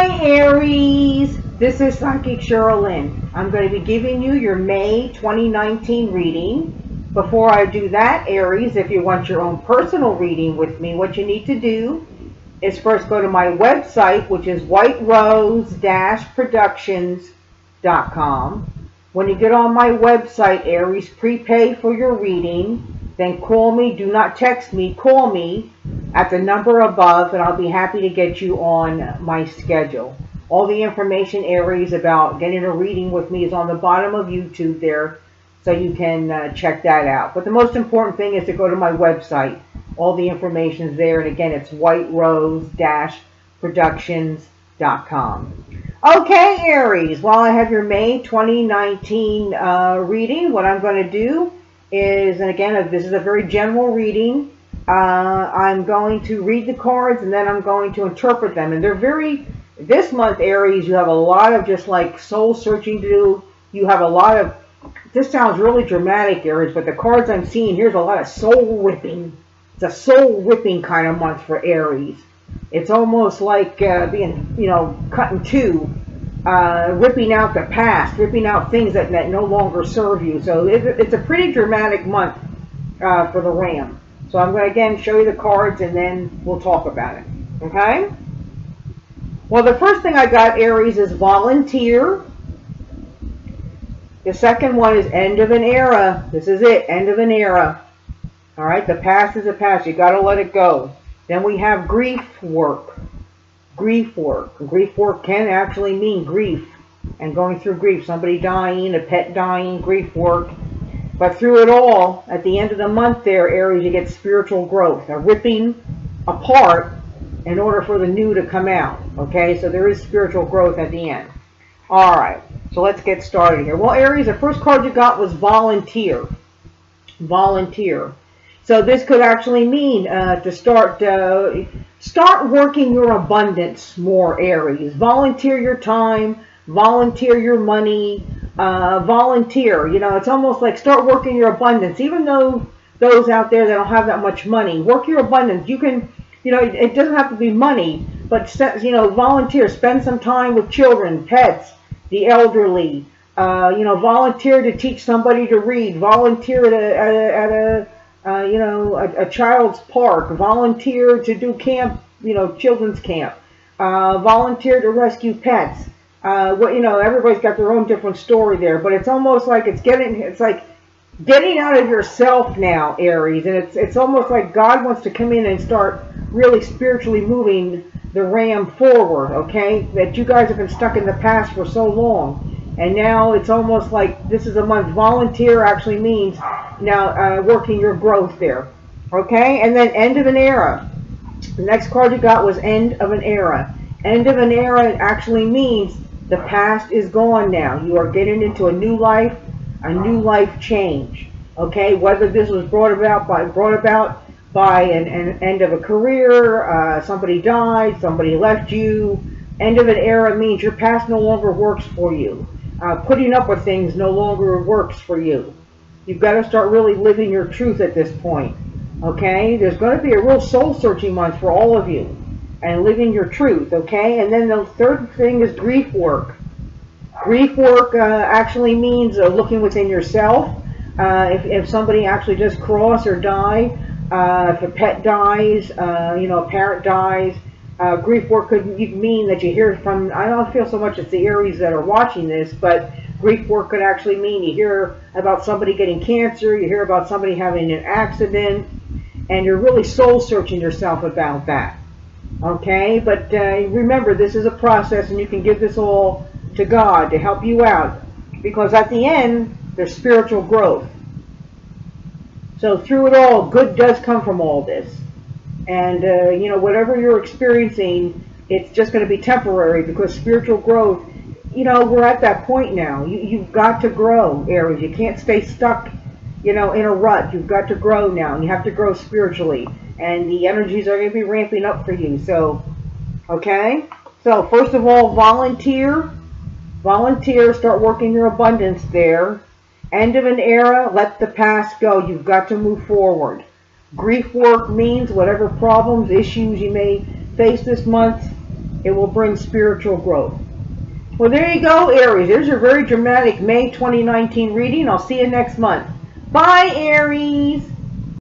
Hi Aries, this is Psychic Cheryl Lynn. I'm going to be giving you your May 2019 reading. Before I do that, Aries, if you want your own personal reading with me, what you need to do is first go to my website, which is whiterose-productions.com. When you get on my website, Aries, prepay for your reading. Then call me. Do not text me. Call me at the number above, and I'll be happy to get you on my schedule. All the information, Aries, about getting a reading with me is on the bottom of YouTube there, so you can check that out. But the most important thing is to go to my website. All the information is there, and again, it's whiterose-productions.com. Okay, Aries, while I have your May 2019 reading, what I'm going to do is, and again, this is a very general reading, I'm going to read the cards and then I'm going to interpret them. And they're this month, Aries, you have a lot of just like soul searching to do. You have a lot of, this sounds really dramatic, Aries, but the cards I'm seeing, here's a lot of soul ripping. It's a soul ripping kind of month for Aries. It's almost like being, cut in two. Ripping out the past, ripping out things that no longer serve you. So it's a pretty dramatic month for the Ram. So I'm going to again show you the cards and then we'll talk about it. Okay? Well, the first thing I got, Aries, is volunteer. The second one is end of an era. This is it, end of an era. All right, the past is the past. You got to let it go. Then we have grief work. Grief work. Grief work can actually mean grief and going through grief. Somebody dying, a pet dying, grief work. But through it all, at the end of the month there, Aries, you get spiritual growth. A ripping apart in order for the new to come out. Okay, so there is spiritual growth at the end. All right, so let's get started here. Well, Aries, the first card you got was volunteer. Volunteer. So this could actually mean to start working your abundance more, Aries. Volunteer your time, volunteer your money, volunteer. It's almost like start working your abundance. Even though those out there that don't have that much money, work your abundance. You can, it doesn't have to be money, but, volunteer. Spend some time with children, pets, the elderly. Volunteer to teach somebody to read. Volunteer at a child's park. Volunteer to do camp, children's camp. Volunteer to rescue pets. Everybody's got their own different story there, but it's almost like it's like getting out of yourself now, Aries, and it's almost like God wants to come in and start really spiritually moving the Ram forward. Okay, that you guys have been stuck in the past for so long. And now it's almost like this is a month. Volunteer actually means now working your growth there. Okay? And then end of an era. The next card you got was end of an era. End of an era actually means the past is gone now. You are getting into a new life change. Okay? Whether this was brought about by an end of a career, somebody died, somebody left you. End of an era means your past no longer works for you. Putting up with things no longer works for you. You've got to start really living your truth at this point. Okay? There's going to be a real soul-searching month for all of you. And living your truth. Okay? And then the third thing is grief work. Grief work actually means looking within yourself. If somebody actually does cross or die, if a pet dies, a parent dies, grief work could mean that you hear from, I don't feel so much it's the Aries that are watching this, but grief work could actually mean you hear about somebody getting cancer, you hear about somebody having an accident, and you're really soul searching yourself about that. Okay, but remember, this is a process and you can give this all to God to help you out, because at the end, there's spiritual growth. So through it all, good does come from all this. And, whatever you're experiencing, it's just going to be temporary, because spiritual growth, we're at that point now. You've got to grow, Aries. You can't stay stuck, in a rut. You've got to grow now, and you have to grow spiritually. And the energies are going to be ramping up for you. So, okay? So, first of all, volunteer. Volunteer, start working your abundance there. End of an era, let the past go. You've got to move forward. Grief work means whatever problems, issues you may face this month, It will bring spiritual growth. Well, there you go, Aries. There's your very dramatic May 2019 reading. I'll see you next month. Bye, Aries.